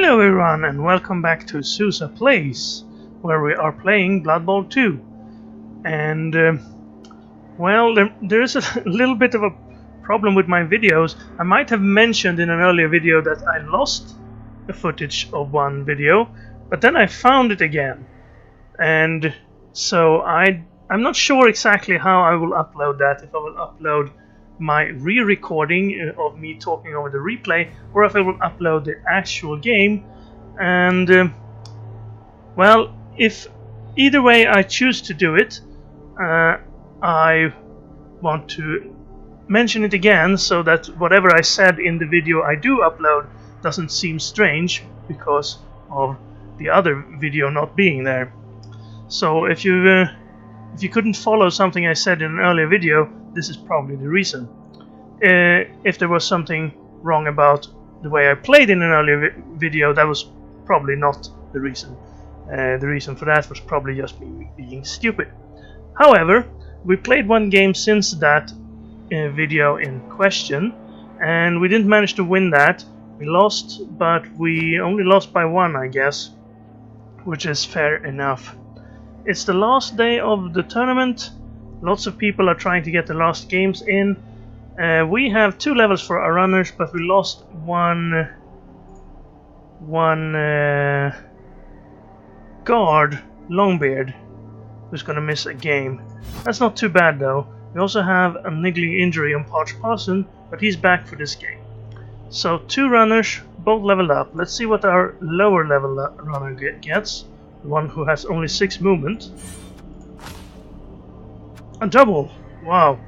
Hello everyone and welcome back to Sousa Plays, where we are playing Bloodbowl 2. And well, there's a little bit of a problem with my videos. I might have mentioned in an earlier video that I lost the footage of one video, but then I found it again. And so I'm not sure exactly how I will upload that, if I will upload my re-recording of me talking over the replay, or if I will upload the actual game. And well, if either way I choose to do it, I want to mention it again so that whatever I said in the video I do upload doesn't seem strange because of the other video not being there. So if you couldn't follow something I said in an earlier video, this is probably the reason. If there was something wrong about the way I played in an earlier video, that was probably not the reason. The reason for that was probably just me being stupid. However, we played one game since that video in question, and we didn't manage to win that. We lost, but we only lost by one, I guess, which is fair enough. It's the last day of the tournament. Lots of people are trying to get the last games in. We have 2 levels for our runners, but we lost one guard, Longbeard, who's gonna miss a game. That's not too bad though. We also have a niggling injury on Parch Parson, but he's back for this game. So 2 runners, both leveled up. Let's see what our lower level runner gets. The one who has only 6 movement. A double! Wow.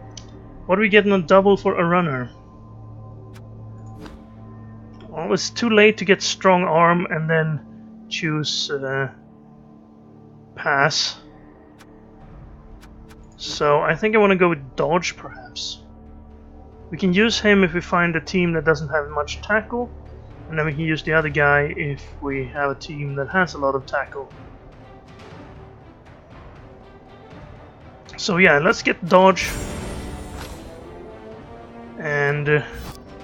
What are we getting a double for a runner? Well, it's too late to get strong arm and then choose pass. So I think I want to go with dodge, perhaps. We can use him if we find a team that doesn't have much tackle, and then we can use the other guy if we have a team that has a lot of tackle. So yeah, let's get dodge. And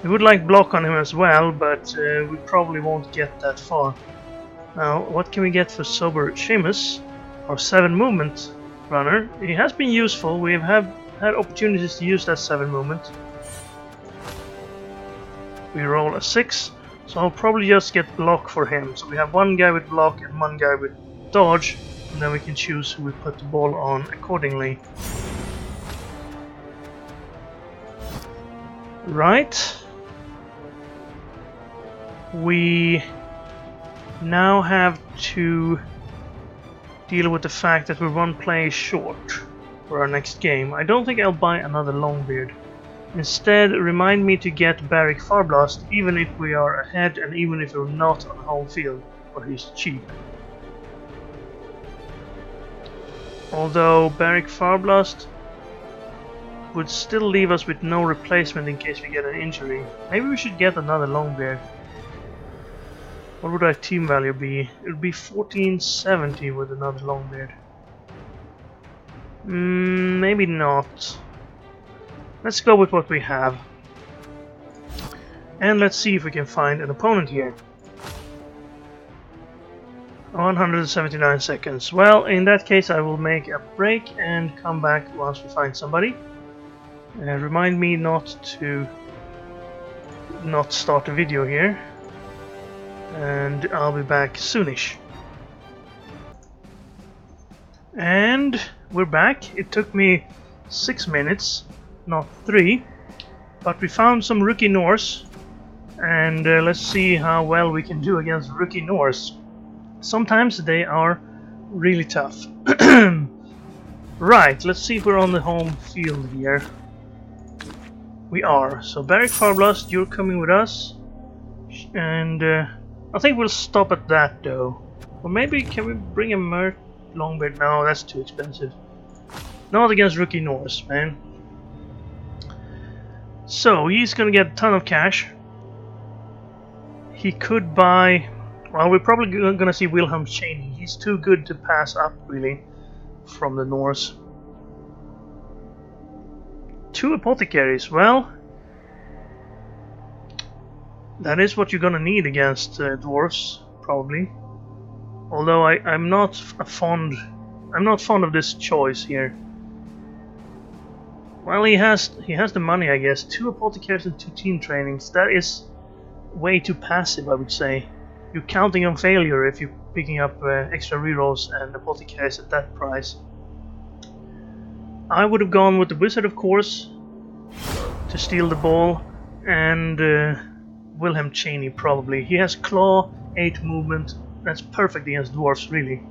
we would like block on him as well, but we probably won't get that far. Now, what can we get for Sober Seamus, our 7 movement runner? He has been useful. We have had opportunities to use that 7 movement. We roll a 6, so I'll probably just get block for him. So we have 1 guy with block and 1 guy with dodge, and then we can choose who we put the ball on accordingly. Right. We now have to deal with the fact that we're 1 play short for our next game. I don't think I'll buy another Longbeard. Instead, remind me to get Barrick Farblast even if we are ahead and even if we're not on home field, or he's cheap. Although Barrick Farblast would still leave us with no replacement in case we get an injury. Maybe we should get another Longbeard. What would our team value be? It would be 1470 with another Longbeard. Maybe not. Let's go with what we have. And let's see if we can find an opponent here. 179 seconds. Well, in that case I will make a break and come back once we find somebody. Remind me not to start the video here, and I'll be back soonish. And we're back. It took me 6 minutes, not 3, but we found some rookie Norse, and let's see how well we can do against rookie Norse. Sometimes they are really tough. Right, let's see if we're on the home field here. We are. So Barrick Farblast, you're coming with us, and I think we'll stop at that though. Or maybe can we bring a Mert Longbeard? No, that's too expensive. Not against rookie Norse, man. So he's gonna get a ton of cash. He could buy. Well, we're probably gonna see Wilhelm Chaney. He's too good to pass up, really, from the Norse. 2 apothecaries. Well, That is what you're gonna need against dwarves. probably. Although I'm not fond of this choice here. Well, he has the money, I guess. 2 apothecaries and 2 team trainings. That is way too passive, I would say. You're counting on failure if you're picking up extra rerolls and apothecaries at that price. I would have gone with the wizard, of course, to steal the ball, and Wilhelm Chaney probably. He has claw, 8 movement. That's perfect against dwarves, really.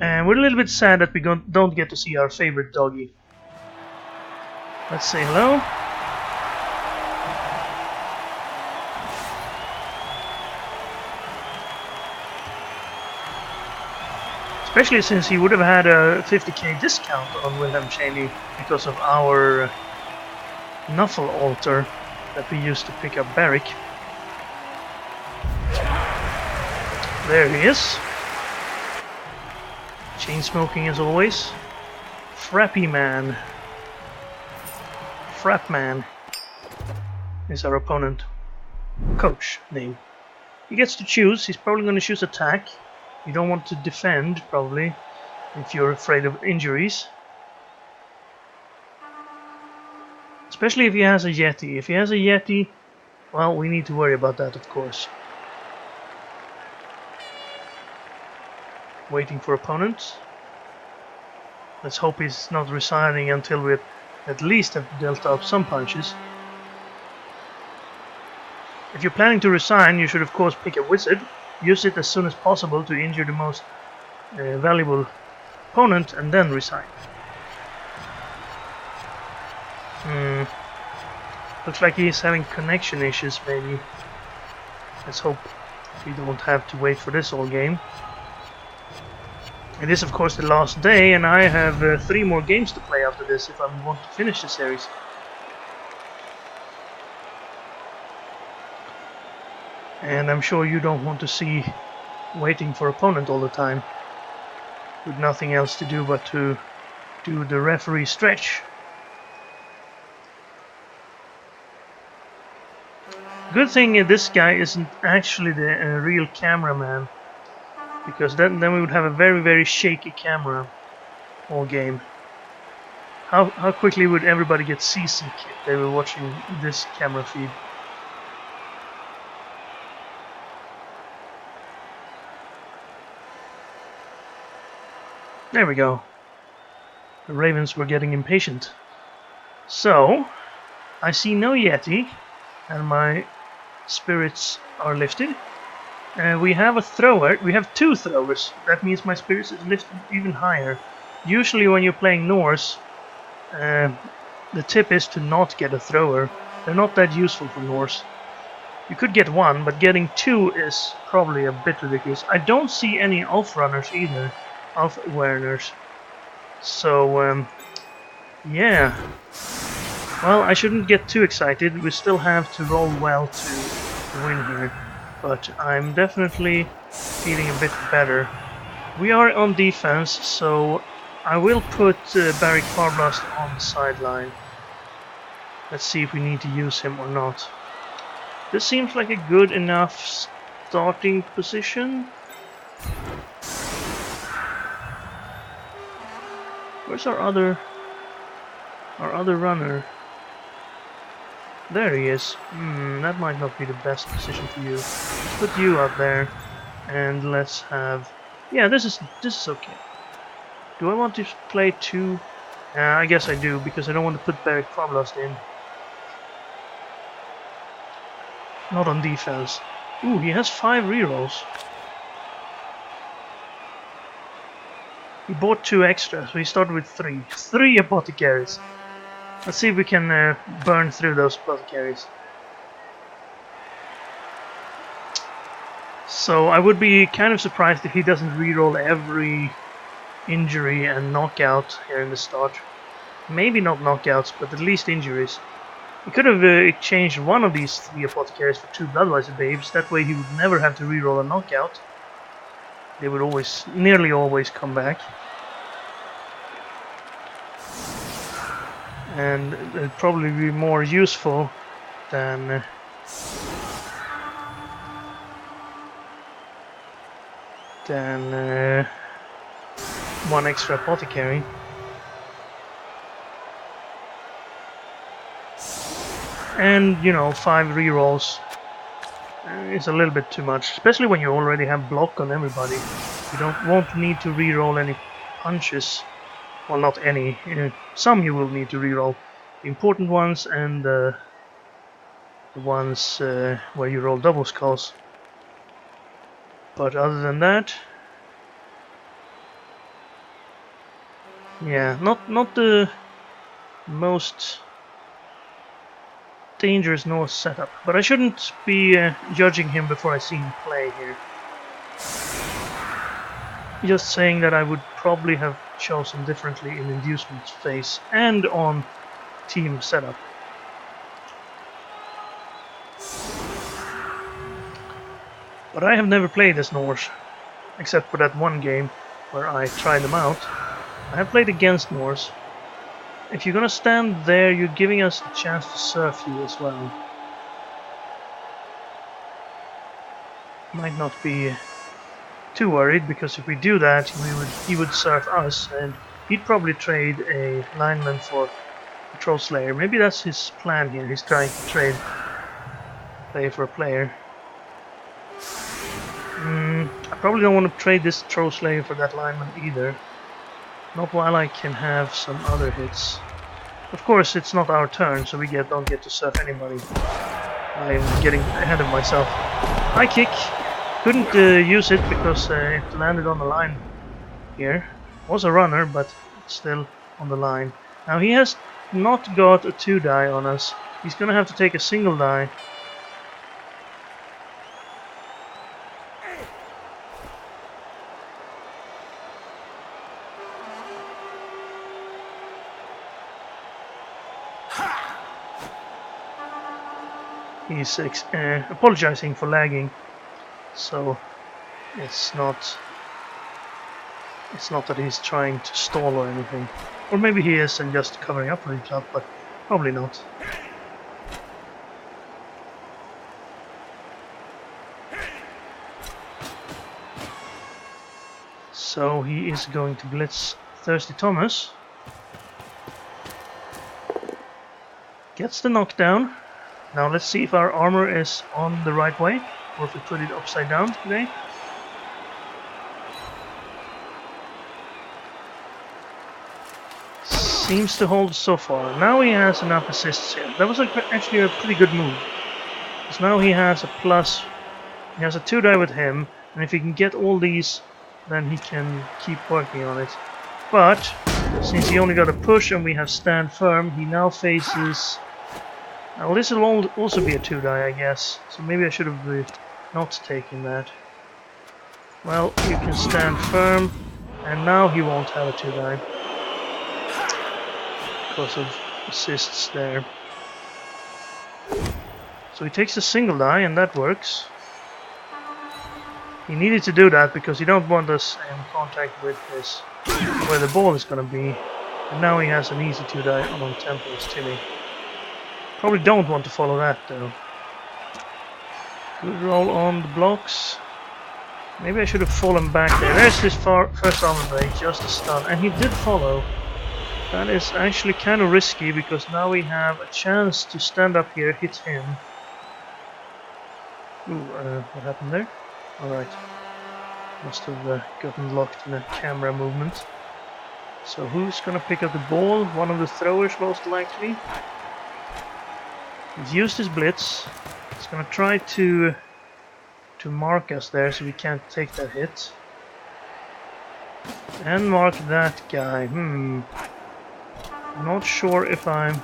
And we're a little bit sad that we don't get to see our favorite doggy. Let's say hello. Especially since he would have had a 50k discount on Wilhelm Chaney because of our Nuffle altar that we used to pick up Barrick. There he is. Chain smoking as always. Frappy Man. Frap Man is our opponent. Coach name. He gets to choose. He's probably going to choose attack. You don't want to defend, probably, if you're afraid of injuries. Especially if he has a Yeti. If he has a Yeti, well, we need to worry about that, of course. Waiting for opponents. Let's hope he's not resigning until we at least have dealt out some punches. If you're planning to resign, you should of course pick a wizard. Use it as soon as possible to injure the most valuable opponent and then resign. Looks like he's having connection issues, maybe. Let's hope we don't have to wait for this all game. It is of course the last day, and I have 3 more games to play after this if I want to finish the series. And I'm sure you don't want to see waiting for opponent all the time with nothing else to do but to do the referee stretch. Good thing this guy isn't actually the real cameraman, because then we would have a very, very shaky camera all game. How quickly would everybody get seasick if they were watching this camera feed? There we go. The ravens were getting impatient. So, I see no Yeti, and my spirits are lifted. We have a thrower. We have 2 throwers. That means my spirits is lifted even higher. Usually when you're playing Norse, the tip is to not get a thrower. They're not that useful for Norse. You could get 1, but getting 2 is probably a bit ridiculous. I don't see any off-runners either. Off-awareners. So, yeah. Well, I shouldn't get too excited. We still have to roll well to win here. But I'm definitely feeling a bit better. We are on defense, so I will put Barrick Farblast on the sideline. Let's see if we need to use him or not. This seems like a good enough starting position. Where's our other runner? There he is. That might not be the best position for you. Let's put you out there, and let's have. Yeah, this is okay. Do I want to play 2? I guess I do, because I don't want to put Barrick Farblast in. Not on defense. Ooh, he has 5 rerolls. He bought 2 extra, so he started with 3. 3 apothecaries. Let's see if we can burn through those apothecaries. So I would be kind of surprised if he doesn't reroll every injury and knockout here in the start. Maybe not knockouts, but at least injuries. He could have exchanged one of these 3 apothecaries for 2 Bloodwiser babes. That way he would never have to reroll a knockout. They would nearly always come back. And it'd probably be more useful than Then one extra apothecary. And, you know, 5 rerolls is a little bit too much, especially when you already have block on everybody. You won't need to reroll any punches. Well, not any. Some you will need to reroll. The important ones and the ones where you roll double skulls. But other than that, yeah, not the most dangerous Norse setup. But I shouldn't be judging him before I see him play here. Just saying that I would probably have chosen differently in inducement phase and on team setup. But I have never played as Norse, except for that one game where I tried them out. I have played against Norse. If you're gonna stand there, you're giving us a chance to surf you as well. Might not be too worried, because if we do that, he would surf us, and he'd probably trade a lineman for a Troll Slayer. Maybe that's his plan here. He's trying to trade player for a player. I probably don't want to trade this Troll Slayer for that lineman either. Not while I can have some other hits. Of course, it's not our turn, so we don't get to surf anybody. I'm getting ahead of myself. High kick. Couldn't use it because it landed on the line here. Was a runner, but still on the line. Now he has not got a 2-die on us. He's gonna have to take a single die. He's apologizing for lagging, so it's not that he's trying to stall or anything. Or maybe he is and just covering up for himself, but probably not. So he is going to blitz Thirsty Thomas. Gets the knockdown. Now let's see if our armor is on the right way, or if we put it upside down today. Seems to hold so far. Now he has enough assists here. That was actually a pretty good move. Because now he has a plus. He has a 2-die with him, and if he can get all these, then he can keep working on it. But since he only got a push and we have stand firm, he now faces... Well, this will also be a 2-die, I guess. So maybe I should have not taken that. Well, you can stand firm, and now he won't have a 2-die. Because of assists there. So he takes a single die, and that works. He needed to do that because you don't want us in contact with his where the ball is going to be. And now he has an easy 2-die on Temple's Timmy. Probably don't want to follow that though. Good roll on the blocks. Maybe I should have fallen back there. There's his first armor break, just a stun, and he did follow. That is actually kind of risky because now we have a chance to stand up here, hit him. Ooh, what happened there? Alright. Must have gotten locked in a camera movement. So who's gonna pick up the ball? One of the throwers most likely. He's used his blitz. He's gonna try to mark us there so we can't take that hit. And mark that guy. I'm not sure if I'm...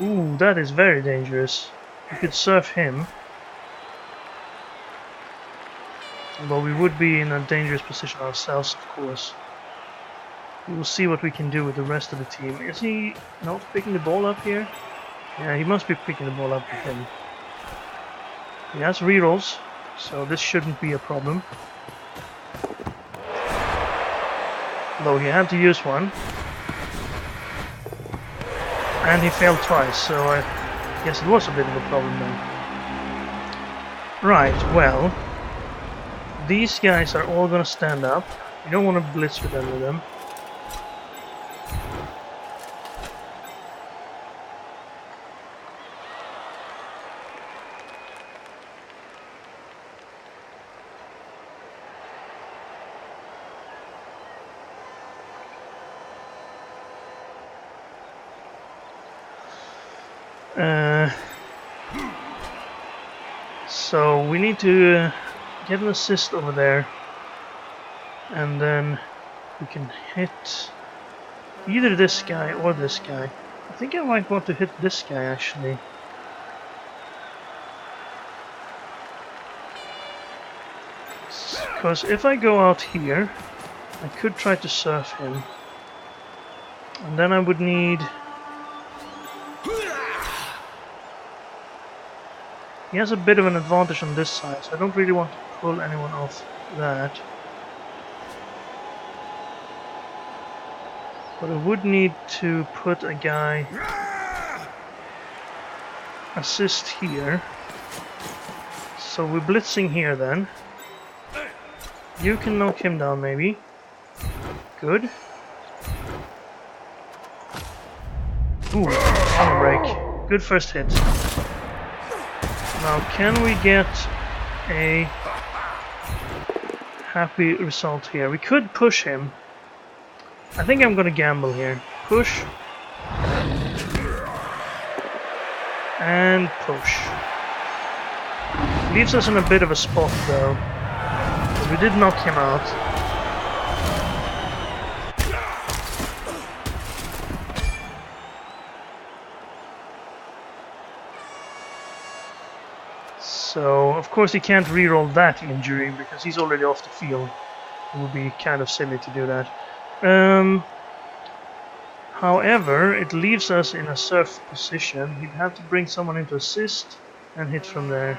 Ooh, that is very dangerous. We could surf him. Although we would be in a dangerous position ourselves, of course. We will see what we can do with the rest of the team. Is he not picking the ball up here? Yeah, he must be picking the ball up with him. He has rerolls, so this shouldn't be a problem. Though he had to use one. And he failed twice, so I guess it was a bit of a problem then. Right, well... These guys are all gonna stand up. You don't want to blitz with any of them. So we need to get an assist over there, and then we can hit either this guy or this guy. I think I might want to hit this guy actually. Because if I go out here, I could try to surf him. And then I would need... He has a bit of an advantage on this side, so I don't really want to pull anyone off that. But I would need to put a guy assist here. So we're blitzing here then. You can knock him down maybe. Good. Ooh, armor break. Good first hit. Now can we get a happy result here? We could push him. I think I'm gonna gamble here. Push. And push. Leaves us in a bit of a spot though. But we did knock him out. So, of course he can't reroll that injury because he's already off the field. It would be kind of silly to do that. However, it leaves us in a surf position. He'd have to bring someone into assist and hit from there.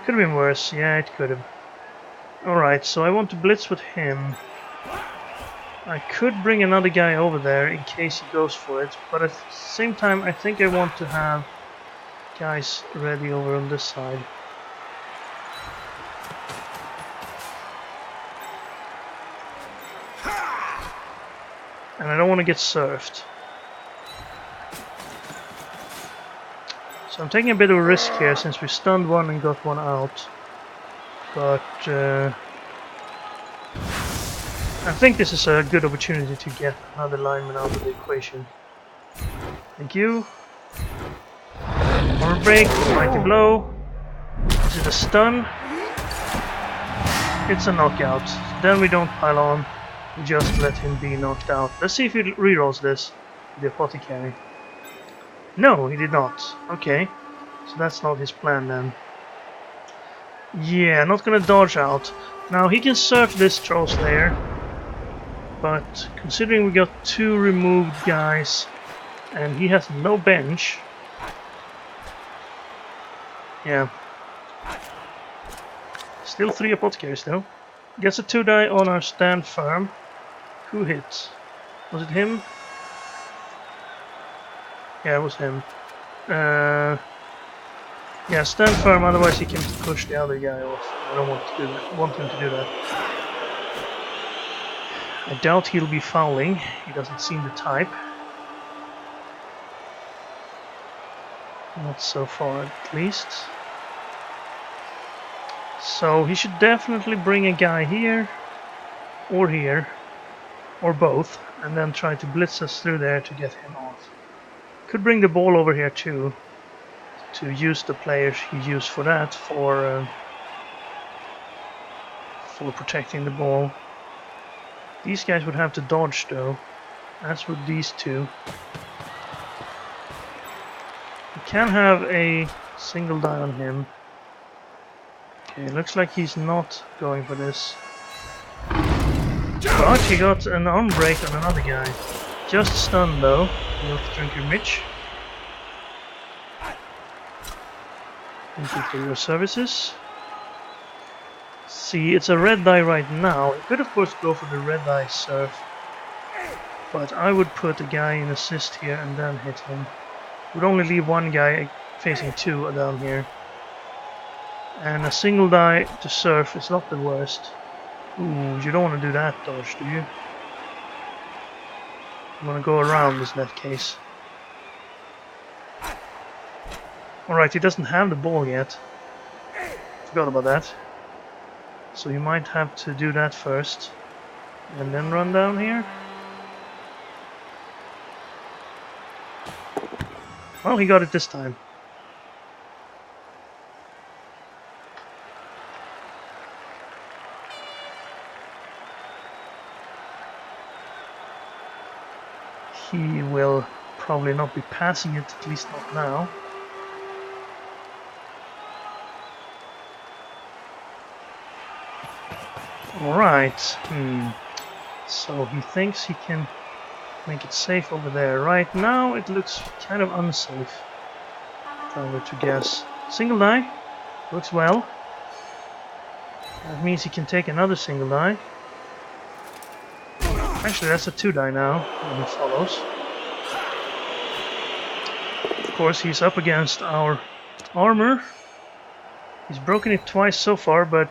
Could have been worse. Yeah, it could have. Alright, so I want to blitz with him. I could bring another guy over there in case he goes for it, but at the same time I think I want to have guys ready over on this side. And I don't want to get surfed. So I'm taking a bit of a risk here since we stunned one and got one out. But I think this is a good opportunity to get another lineman out of the equation. Thank you. Armor break, mighty blow. Is it a stun? It's a knockout. Then we don't pile on. We just let him be knocked out. Let's see if he rerolls this. The apothecary. No, he did not. Okay. So that's not his plan then. Yeah, not gonna dodge out. Now he can surf this Troll Slayer. But considering we got 2 removed guys and he has no bench. Yeah. Still 3 apothecaries though. Gets a 2-die on our stand firm. Who hit? Was it him? Yeah, it was him. Yeah, stand firm, otherwise he can push the other guy off. I don't want to do that. Want him to do that. I doubt he'll be fouling. He doesn't seem the type. Not so far, at least. So he should definitely bring a guy here, or both, and then try to blitz us through there to get him off. Could bring the ball over here too, to use the players he used for that, for protecting the ball. These guys would have to dodge though, as would these two. We can have a single die on him. Okay, looks like he's not going for this. But he got an arm break on another guy. Just stunned though. Milk Drinker Mitch. Thank you for your services. See, it's a red die right now. It could of course go for the red die surf. But I would put a guy in assist here and then hit him. Would only leave one guy facing 2 down here. And a single die to surf is not the worst. Ooh, you don't want to do that dodge, do you? You want to go around in that case. Alright, he doesn't have the ball yet. Forgot about that. So you might have to do that first. And then run down here. Well, he got it this time. He will probably not be passing it, at least not now. Alright, so he thinks he can make it safe over there. Right now it looks kind of unsafe, if I were to guess. Single die, works well. That means he can take another single die. Actually, that's a 2 die now, when he follows. Of course, he's up against our armor. He's broken it twice so far, but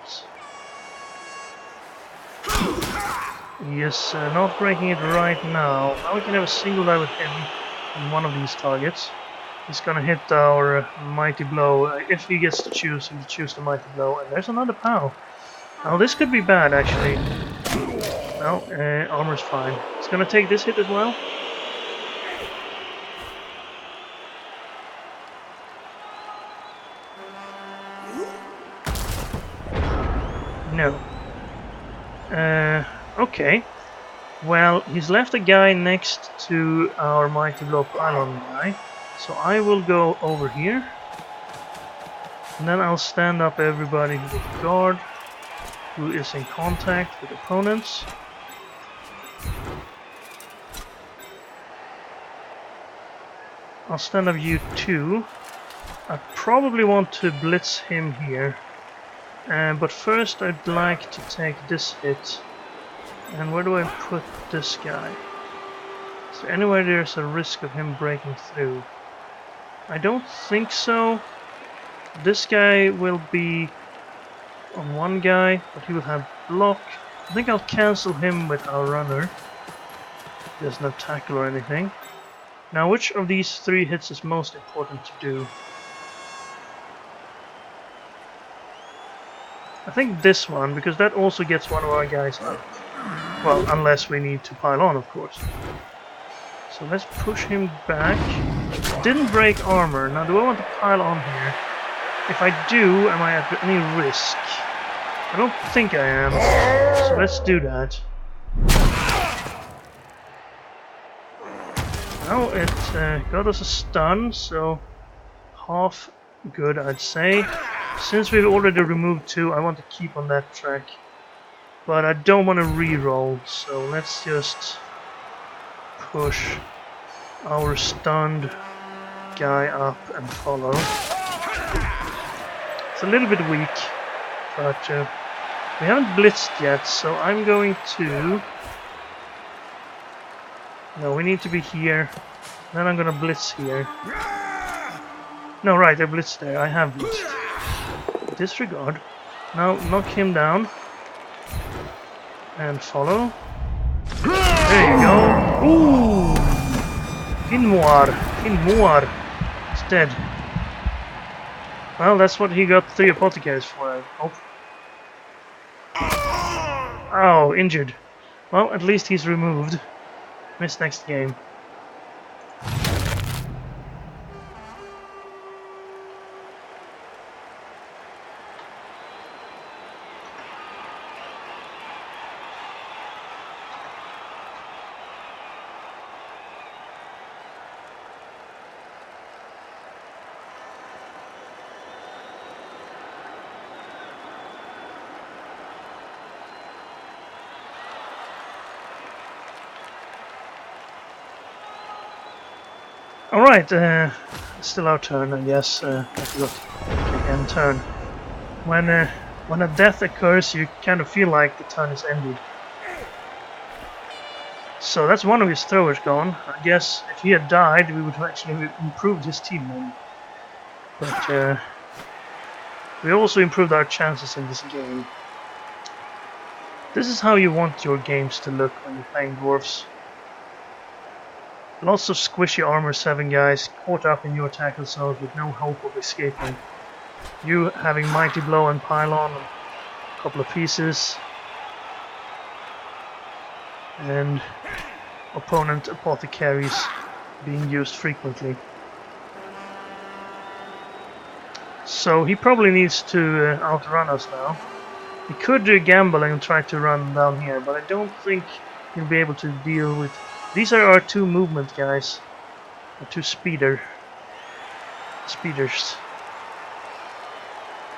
he is not breaking it right now. Now we can have a single die with him on one of these targets. He's gonna hit our mighty blow. If he gets to choose, he'll choose the mighty blow. And there's another POW. Now this could be bad, actually. No, armor's fine. He's gonna take this hit as well. No. Okay. Well, he's left a guy next to our mighty blow pylon guy. So I will go over here. And then I'll stand up everybody with guard who is in contact with opponents. I'll stand up you two. I probably want to blitz him here. But first I'd like to take this hit. And where do I put this guy? Is there anywhere there's a risk of him breaking through? I don't think so. This guy will be on one guy, but he will have block. I think I'll cancel him with our runner. There's no tackle or anything. Now, which of these 3 hits is most important to do? I think this one, because that also gets one of our guys up. Well, unless we need to pile on, of course. So let's push him back. Didn't break armor. Now, do I want to pile on here? If I do, am I at any risk? I don't think I am. So let's do that. Now it got us a stun, so half good, I'd say. Since we've already removed 2, I want to keep on that track. But I don't want to re-roll, so let's just push our stunned guy up and follow. It's a little bit weak, but we haven't blitzed yet, so I'm going to... No, we need to be here. Then I'm gonna blitz here. No, right, I blitzed there. I have blitzed. Disregard. Now knock him down. And follow. There you go. Ooh! Finmoir. He's dead. Well, that's what he got 3 apothecaries for, I hope. Oh, injured. Well, at least he's removed. Miss next game. Alright, still our turn, I guess. I forgot to end turn. When a death occurs, you kind of feel like the turn is ended. So that's one of his throwers gone. I guess if he had died, we would have actually improved his team then. But We also improved our chances in this game. This is how you want your games to look when you're playing Dwarves. Lots of squishy armor 7 guys caught up in your tackle zones with no hope of escaping. You having Mighty Blow and Pylon, a couple of pieces, and opponent apothecaries being used frequently. So he probably needs to outrun us now. He could gamble and try to run down here, but I don't think he'll be able to deal with... These are our 2 movement guys. Our 2 speeders.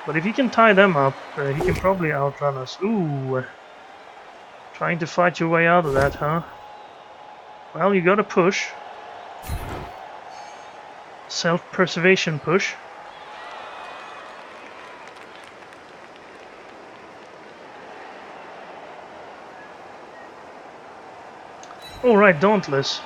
But if he can tie them up, he can probably outrun us. Ooh. Trying to fight your way out of that, huh? Well, you gotta push. Self-preservation push. Alright, Dauntless.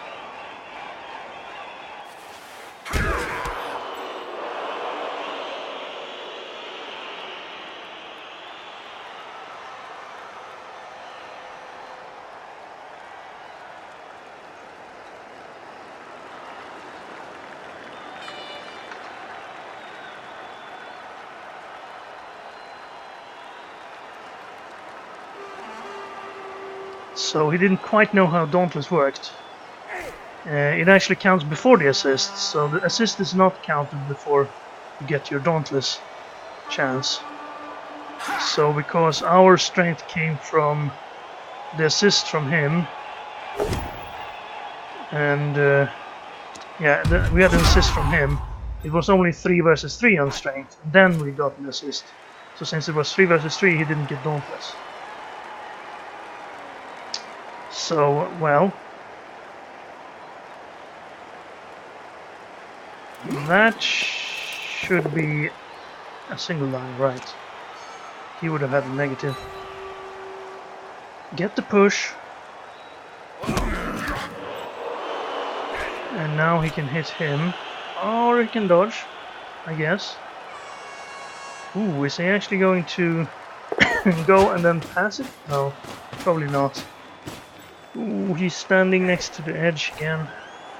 So he didn't quite know how Dauntless worked. It actually counts before the assist, so the assist is not counted before you get your Dauntless chance. So because our strength came from the assist from him, and yeah, we had an assist from him, it was only 3 versus 3 on strength, and then we got an assist. So since it was 3 versus 3, he didn't get Dauntless. So, well, that should be a single line, right? He would have had a negative. Get the push. And now he can hit him. Or he can dodge, I guess. Ooh, is he actually going to go and then pass it? No, probably not. Ooh, he's standing next to the edge again.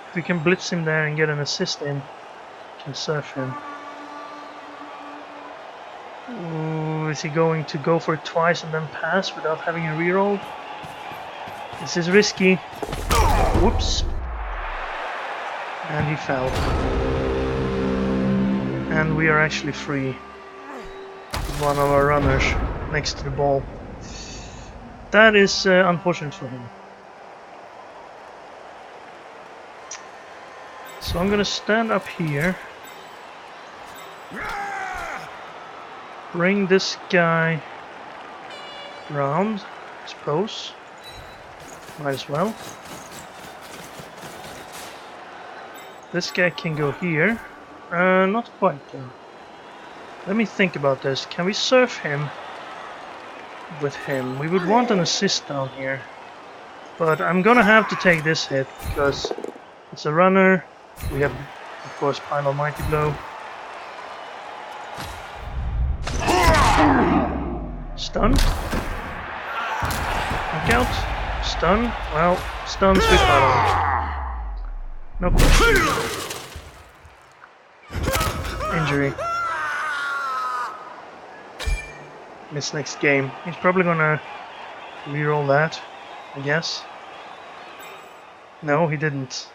If we can blitz him there and get an assist in, we can surf him. Ooh, is he going to go for it twice and then pass without having a reroll? This is risky. Whoops. And he fell. And we are actually free. One of our runners next to the ball. That is unfortunate for him. So I'm gonna stand up here. Bring this guy round, I suppose. Might as well. This guy can go here. Not quite though. Let me think about this. Can we surf him with him? We would want an assist down here. But I'm gonna have to take this hit because it's a runner. We have, of course, Pile Mighty Blow. Stun. Knockout. Stun. Well, stuns with Pile. No question. Injury. This next game. He's probably gonna reroll that, I guess. No, he didn't.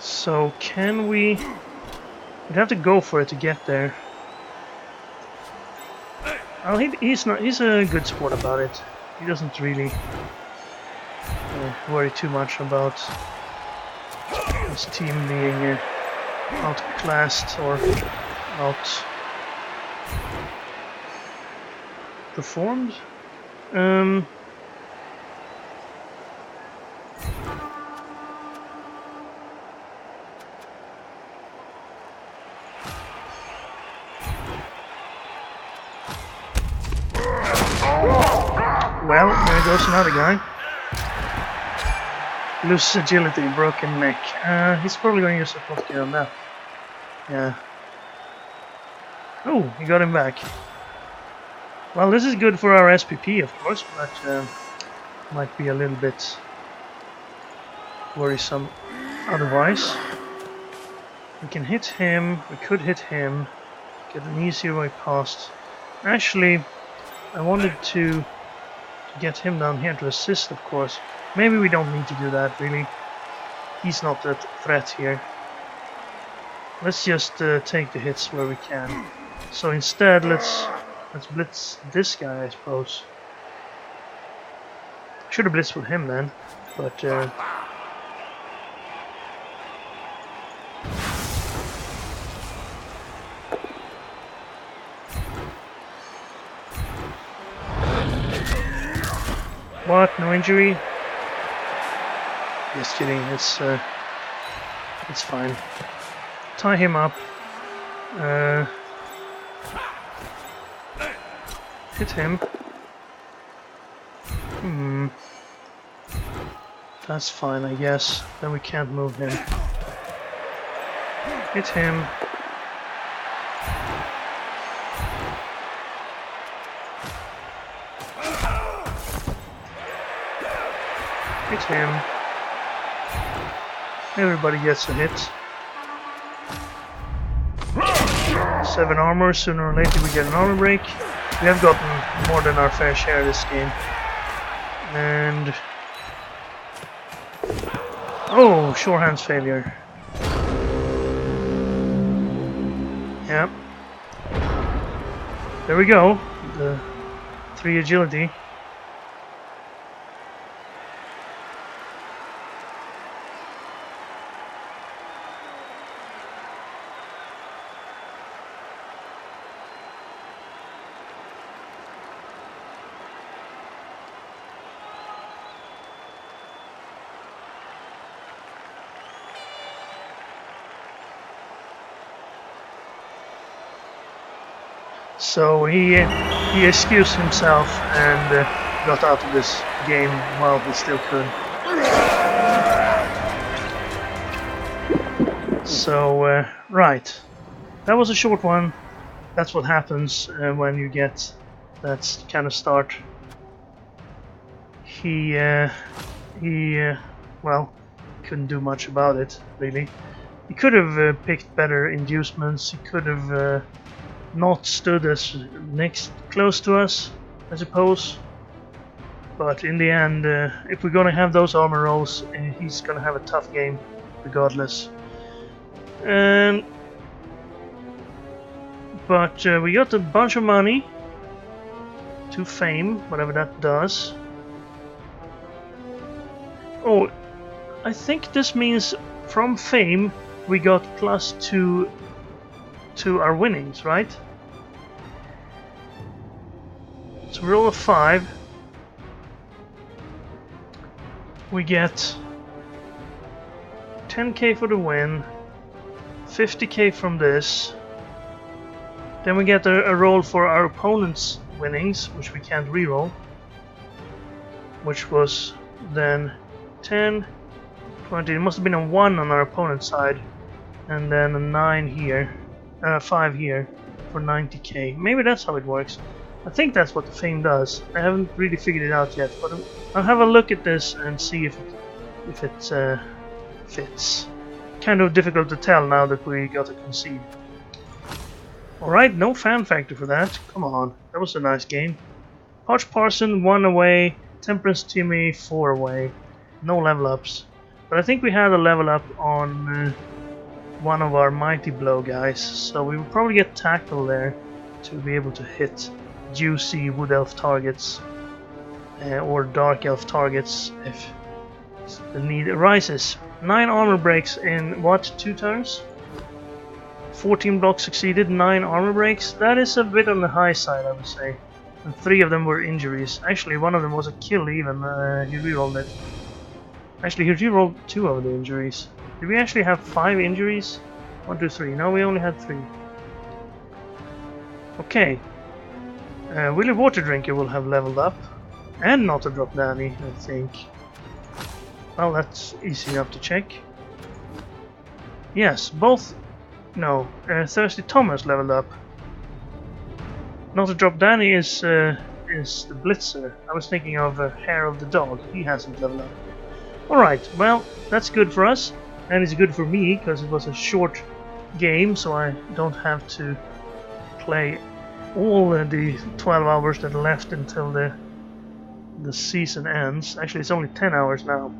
So can we... We'd have to go for it to get there. Oh, he's not. He's a good sport about it. He doesn't really worry too much about his team being outclassed or outperformed. well, there goes another guy. Loose agility, broken neck. He's probably going to use a plus gear on that. Yeah. Oh, he got him back. Well, this is good for our SPP, of course, but might be a little bit worrisome otherwise. We can hit him, we could hit him, get an easier way past. Actually, I wanted to get him down here to assist, of course. Maybe we don't need to do that, really. He's not a threat here. Let's just take the hits where we can. So instead, let's blitz this guy, I suppose. Should have blitzed with him then, but what? No injury? Just kidding. It's fine. Tie him up. Hit him. That's fine, I guess. Then we can't move him. Hit him. Hit him. Everybody gets a hit. 7 armor. Sooner or later we get an armor break. We have gotten more than our fair share this game. And... oh, sure hands failure. Yep. There we go. The 3 agility. So he excused himself and got out of this game while he still could. So, right. That was a short one. That's what happens when you get that kind of start. He well, couldn't do much about it, really. He could have picked better inducements. He could have not stood as close to us, I suppose. But in the end, if we're gonna have those armor rolls, he's gonna have a tough game, regardless. But we got a bunch of money to fame, whatever that does. Oh, I think this means from fame we got +2 to our winnings, right? So we roll a 5. We get 10k for the win, 50k from this. Then we get a roll for our opponent's winnings, which we can't reroll, which was then 10, 20. It must have been a 1 on our opponent's side, and then a 9 here. 5 here for 90k. Maybe that's how it works. I think that's what the fame does. I haven't really figured it out yet, but I'll have a look at this and see if it fits. Kind of difficult to tell now that we got a concede. Alright, no fan factor for that. Come on, that was a nice game. Hodge Parson 1 away, Temperance Timmy 4 away. No level ups. But I think we had a level up on one of our Mighty Blow guys, so we will probably get tackle there to be able to hit juicy Wood Elf targets or Dark Elf targets if the need arises. 9 armor breaks in what, 2 turns? 14 blocks succeeded, 9 armor breaks. That is a bit on the high side, I would say. And 3 of them were injuries. Actually, one of them was a kill even. He rerolled it. Actually, he rerolled 2 of the injuries. Did we actually have 5 injuries? 1, 2, 3. No, we only had 3. Okay. Willy Water Drinker will have leveled up. and not a drop Danny, I think. Well, that's easy enough to check. Yes, both. No, Thirsty Thomas leveled up. Not a drop Danny is the Blitzer. I was thinking of Hair of the Dog. He hasn't leveled up. Alright, well, that's good for us. And it's good for me, because it was a short game, so I don't have to play all the 12 hours that are left until the season ends. Actually, it's only 10 hours now.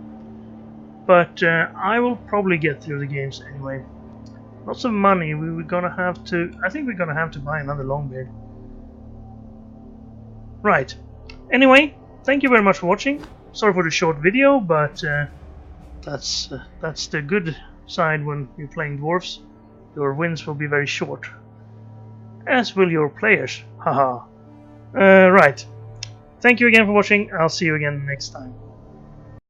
But I will probably get through the games anyway. Lots of money. We're gonna have to. I think we're gonna have to buy another Longbeard. Right. Anyway, thank you very much for watching. Sorry for the short video, but that's the good side when you're playing Dwarves. Your wins will be very short, as will your players. Haha. Right. Thank you again for watching. I'll see you again next time.